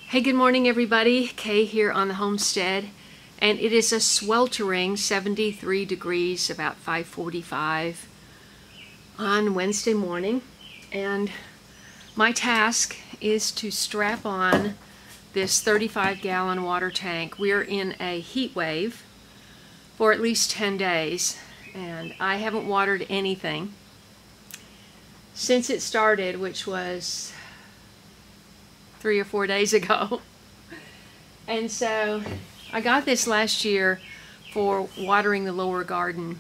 Hey, good morning everybody. Kay here on the homestead, and it is a sweltering 73 degrees, about 5:45 on Wednesday morning, and my task is to strap on this 35-gallon water tank. We're in a heat wave for at least 10 days, and I haven't watered anything since it started, which was 3 or 4 days ago. And so I got this last year for watering the lower garden,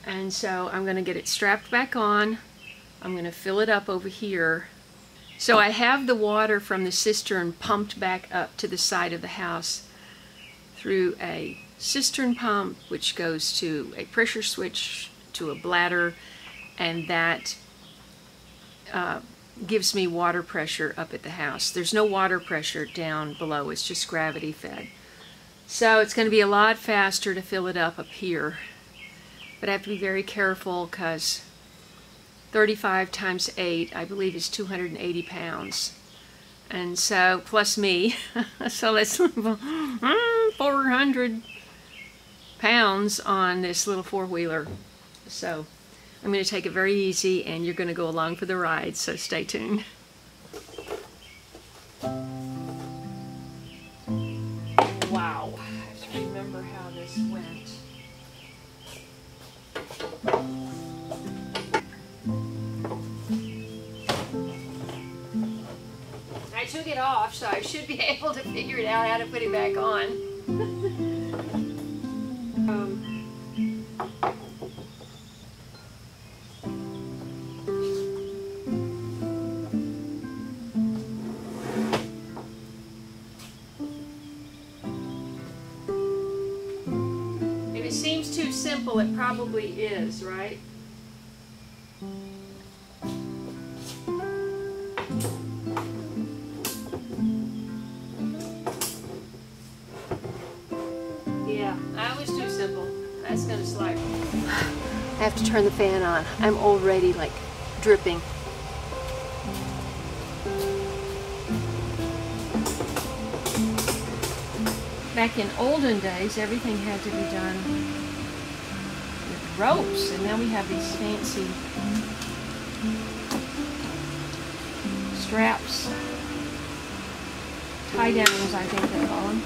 and so I'm going to get it strapped back on. I'm going to fill it up over here. So I have the water from the cistern pumped back up to the side of the house through a cistern pump, which goes to a pressure switch to a bladder, and that gives me water pressure up at the house. There's no water pressure down below, it's just gravity fed. So it's going to be a lot faster to fill it up here. But I have to be very careful because 35 times 8, I believe, is 280 pounds. And so, plus me, so that's 400 pounds on this little four-wheeler. So I'm going to take it very easy, and you're going to go along for the ride, so stay tuned. Wow, I have to remember how this went. I took it off, so I should be able to figure it out how to put it back on. If it seems too simple, it probably is, right? Yeah, that was too simple. That's gonna slide. I have to turn the fan on. I'm already like dripping. Back in olden days, everything had to be done with ropes, and now we have these fancy straps, tie downs, I think they call them.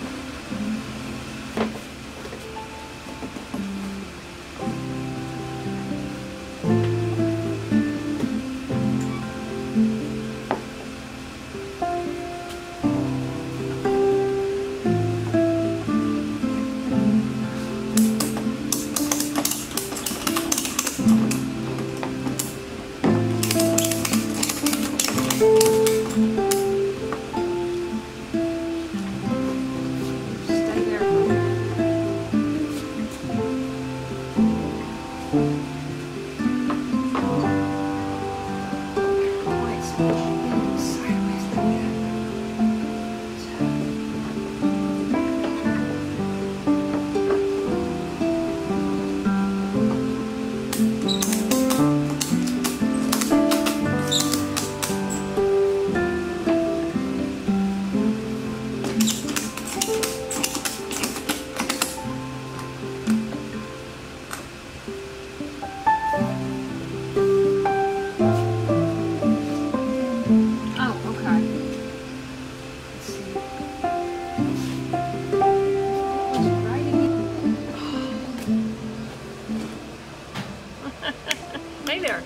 Hey there.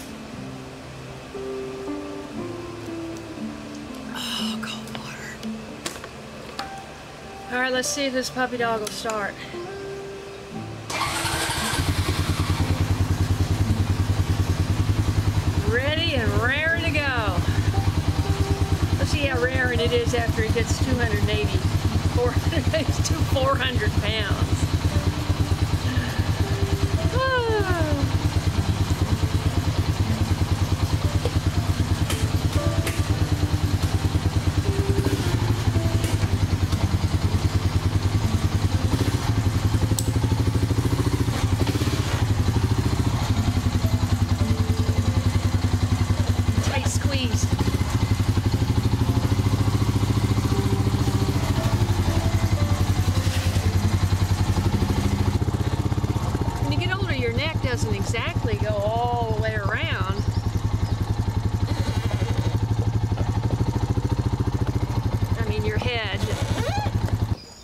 Oh, cold water. All right, let's see if this puppy dog will start. Ready and raring to go. Let's see how raring it is after it gets 400 pounds.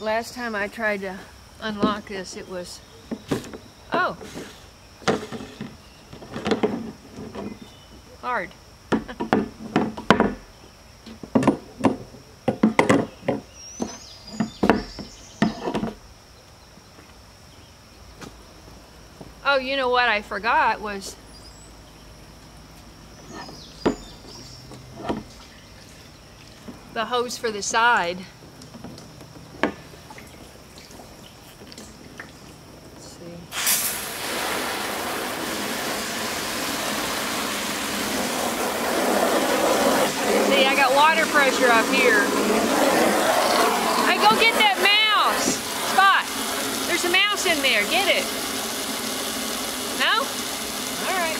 last time I tried to unlock this, it was, oh, hard. Oh, you know what I forgot was the hose for the side. Let's see. See, I got water pressure up here. Hey, go get that mouse! Spot! There's a mouse in there. Get it. No? All right.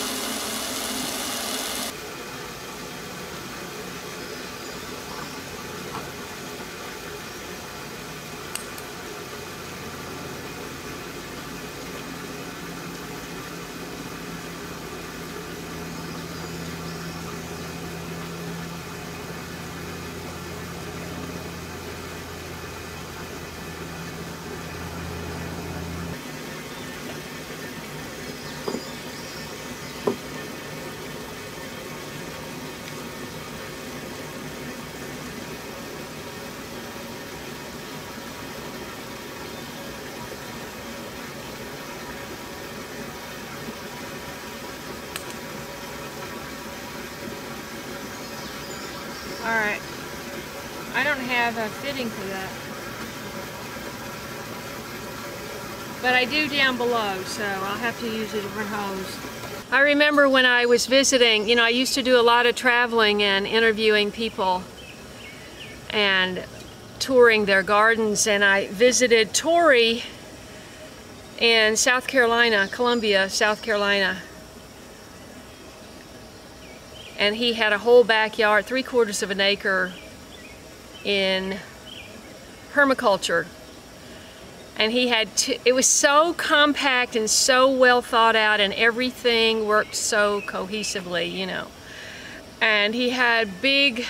Alright, I don't have a fitting for that, but I do down below, so I'll have to use a different hose. I remember when I was visiting, you know, I used to do a lot of traveling and interviewing people and touring their gardens, and I visited Tori in South Carolina, Columbia, South Carolina. And he had a whole backyard, 3/4 of an acre in permaculture. And he had, it was so compact and so well thought out, and everything worked so cohesively, you know. And he had big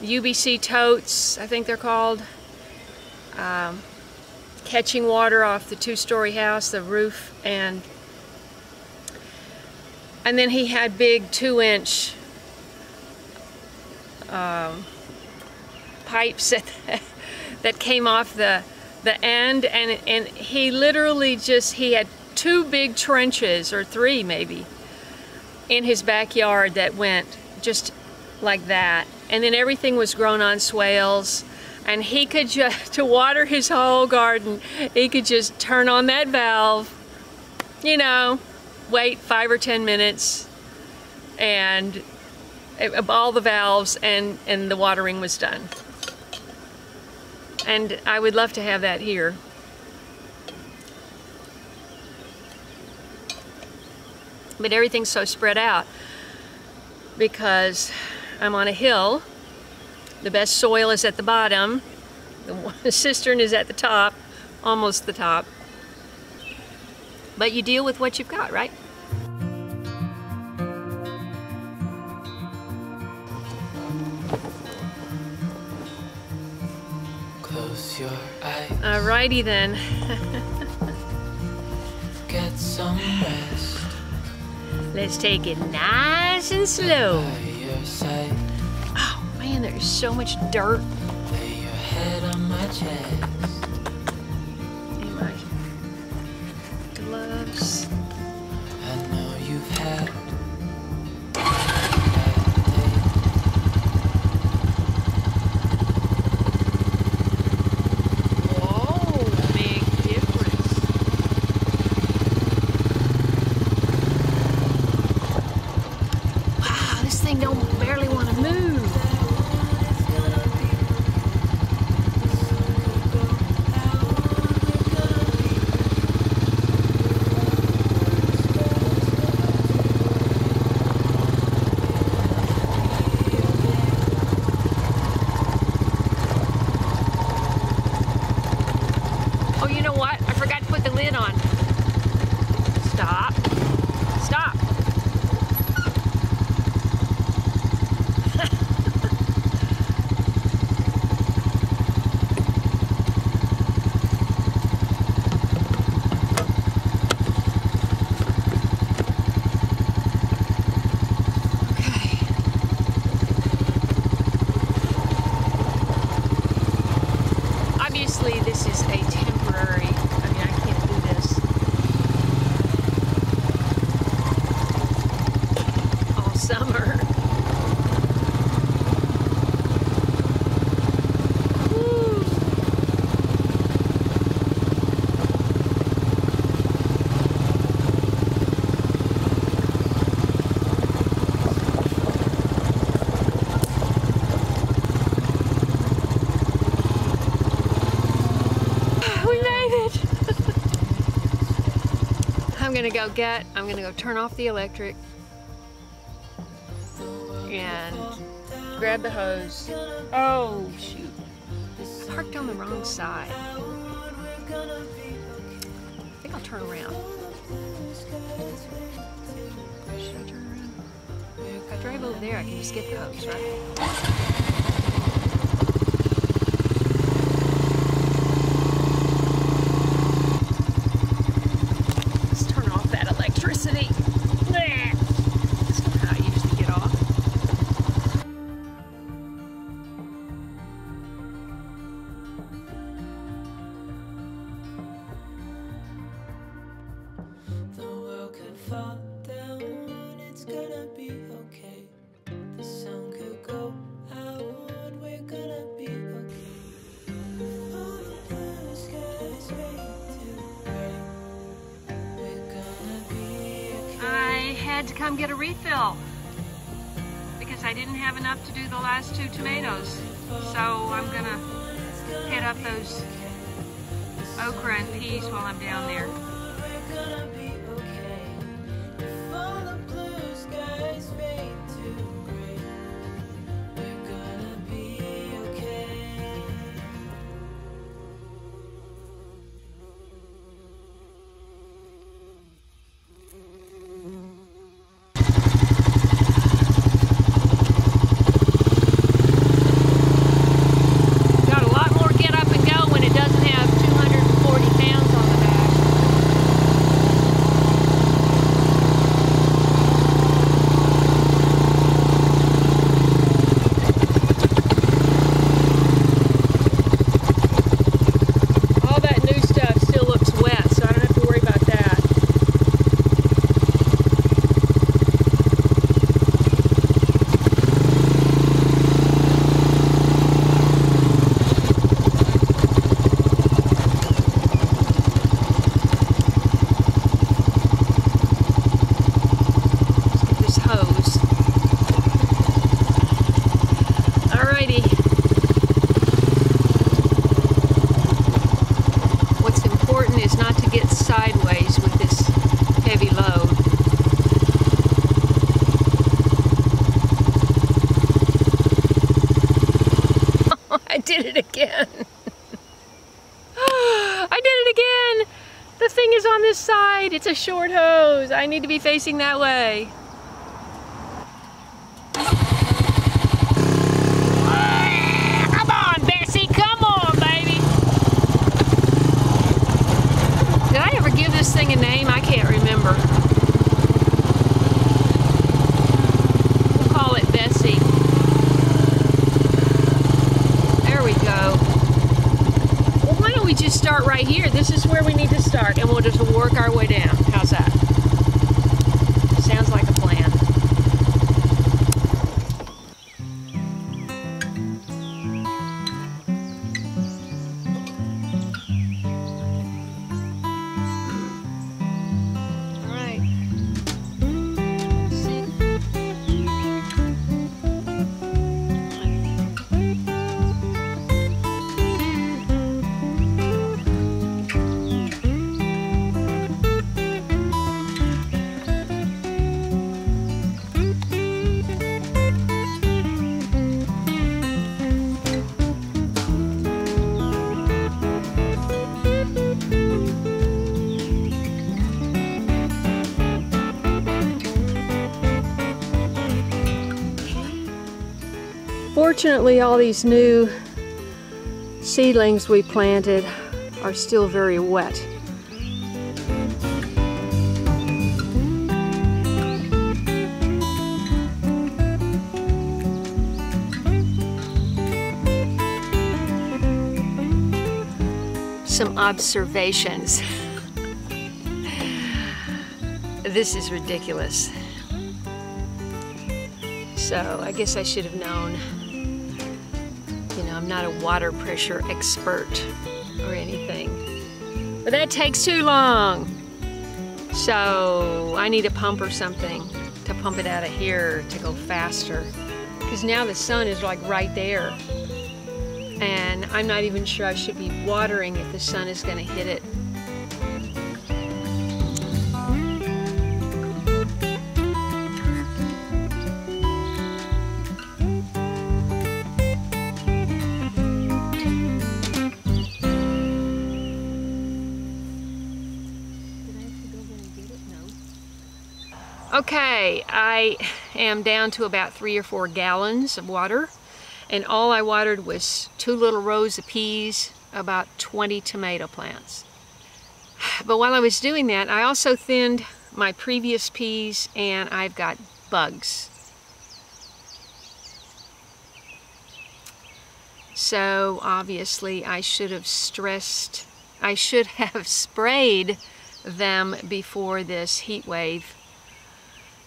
UBC totes, I think they're called, catching water off the 2-story house, the roof, and then he had big 2-inch pipes that came off the end, and he literally just, he had 2 big trenches, or 3 maybe, in his backyard that went just like that. And then everything was grown on swales, and he could just, to water his whole garden, he could just turn on that valve, you know, wait 5 or 10 minutes, and all the valves, and the watering was done. And I would love to have that here. But everything's so spread out because I'm on a hill. The best soil is at the bottom. The cistern is at the top, almost the top. But you deal with what you've got, right? Close your eyes. Alrighty then. Get some rest. Let's take it nice and slow. By your side. Oh man, there's so much dirt. Lay your head on my chest. In my gloves. I know you've had gonna go turn off the electric and grab the hose. Oh shoot, parked on the wrong side. I think I'll turn around. Should I turn around? If I drive over there, I can just get the hose, right? Fall down, it's gonna be okay. The sun could go out, we're gonna be okay. All the blue skies fade to gray, we're gonna be okay. I had to come get a refill because I didn't have enough to do the last 2 tomatoes. So I'm gonna hit up those okra and peas while I'm down there. We're gonna be all the blue skies fade to gray, we're gonna be okay. Got a lot more get up and go when it doesn't have 240 pounds on the back. What's important is not to get sideways with this heavy load. I did it again. I did it again. The thing is on this side. It's a short hose. I need to be facing that way. This thing a name? I can't remember. We'll call it Bessie. There we go. Well, why don't we just start right here? This is where we need to start, and we'll just work our way down. How's that? Sounds like a plan. Fortunately, all these new seedlings we planted are still very wet. Some observations. This is ridiculous. So I guess I should have known. You know, I'm not a water pressure expert or anything. But that takes too long. So I need a pump or something to pump it out of here to go faster. Because now the sun is like right there. And I'm not even sure I should be watering if the sun is going to hit it. Okay, I am down to about 3 or 4 gallons of water, and all I watered was 2 little rows of peas, about 20 tomato plants. But while I was doing that, I also thinned my previous peas, and I've got bugs. So obviously I should have sprayed them before this heat wave.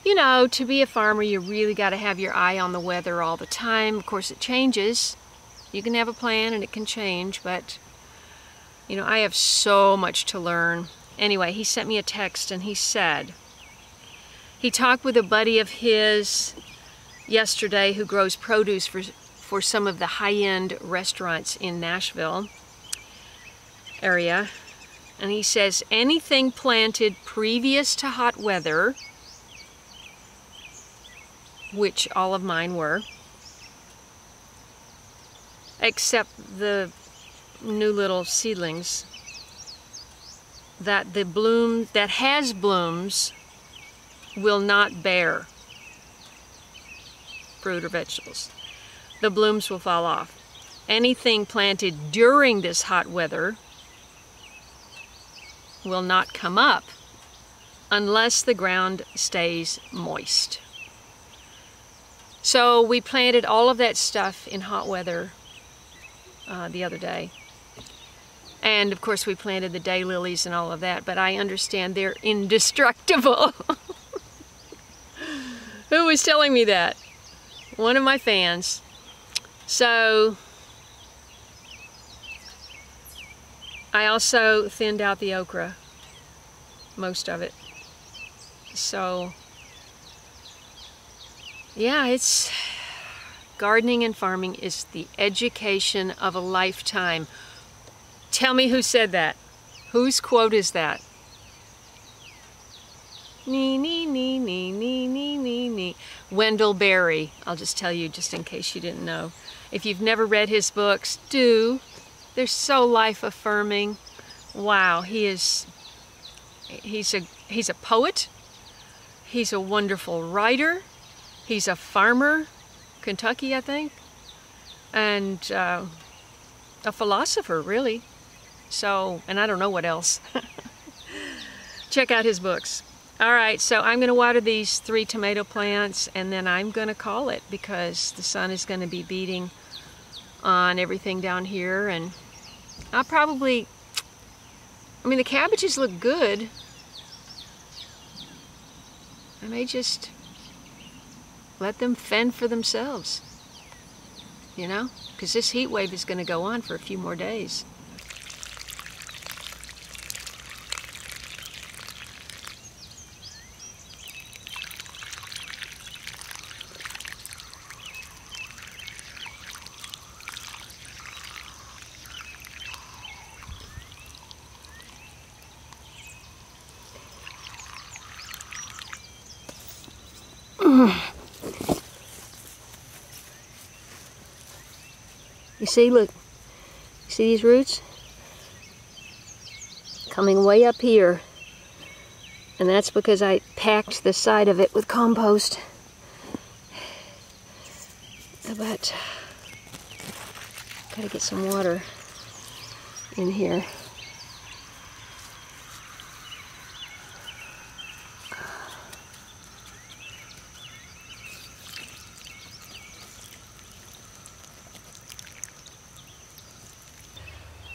You know, to be a farmer, you really got to have your eye on the weather all the time. Of course, it changes. You can have a plan and it can change, but you know, I have so much to learn. Anyway, he sent me a text and he said he talked with a buddy of his yesterday who grows produce for some of the high-end restaurants in Nashville area. And he says anything planted previous to hot weather, which all of mine were, except the new little seedlings, that has blooms will not bear fruit or vegetables. The blooms will fall off. Anything planted during this hot weather will not come up unless the ground stays moist. So we planted all of that stuff in hot weather the other day. And of course we planted the daylilies and all of that, but I understand they're indestructible. Who was telling me that? One of my fans. So I also thinned out the okra, most of it. So yeah, it's gardening and farming is the education of a lifetime. Tell me who said that. Whose quote is that? Nee, nee, nee, nee, nee, nee, nee, nee. Wendell Berry. I'll just tell you just in case you didn't know. If you've never read his books, do. They're so life-affirming. Wow, he's a poet. He's a wonderful writer. He's a farmer, Kentucky, I think, and a philosopher, really. So, and I don't know what else. Check out his books. All right, so I'm going to water these 3 tomato plants, and then I'm going to call it because the sun is going to be beating on everything down here, and I'll probably, I mean, the cabbages look good. I may just let them fend for themselves, you know, because this heat wave is going to go on for a few more days. You see, look, you see these roots? Coming way up here. And that's because I packed the side of it with compost. But, gotta get some water in here.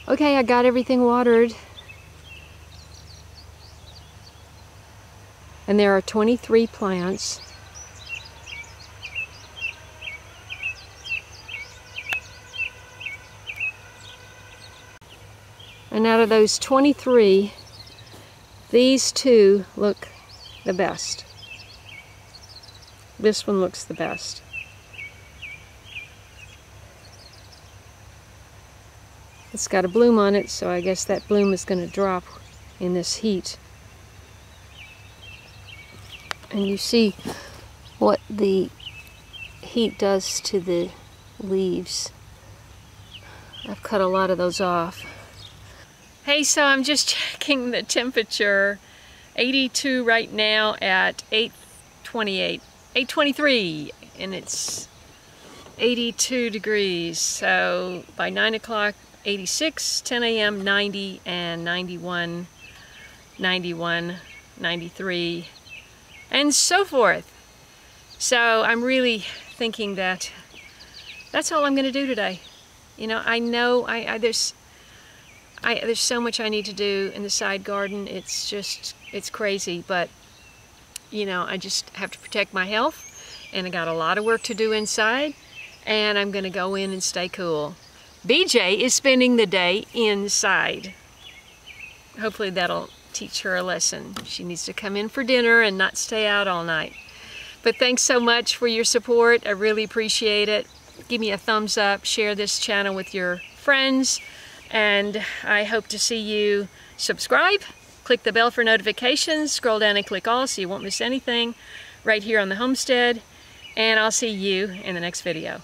Okay, I got everything watered. And there are 23 plants. And out of those 23, these 2 look the best. This one looks the best. It's got a bloom on it, so I guess that bloom is going to drop in this heat. And you see what the heat does to the leaves. I've cut a lot of those off. Hey, so I'm just checking the temperature. 82 right now at 8:28, 8:23, and it's 82 degrees. So by 9 o'clock, 86, 10 a.m., 90, and 91, 91, 93, and so forth. So I'm really thinking that that's all I'm going to do today. You know there's so much I need to do in the side garden. It's crazy, but you know, I just have to protect my health, and I got a lot of work to do inside, and I'm going to go in and stay cool. BJ is spending the day inside. Hopefully that'll teach her a lesson. She needs to come in for dinner and not stay out all night. But thanks so much for your support. I really appreciate it. Give me a thumbs up, share this channel with your friends, and I hope to see you subscribe. Click the bell for notifications, scroll down and click all so you won't miss anything right here on the homestead, and I'll see you in the next video.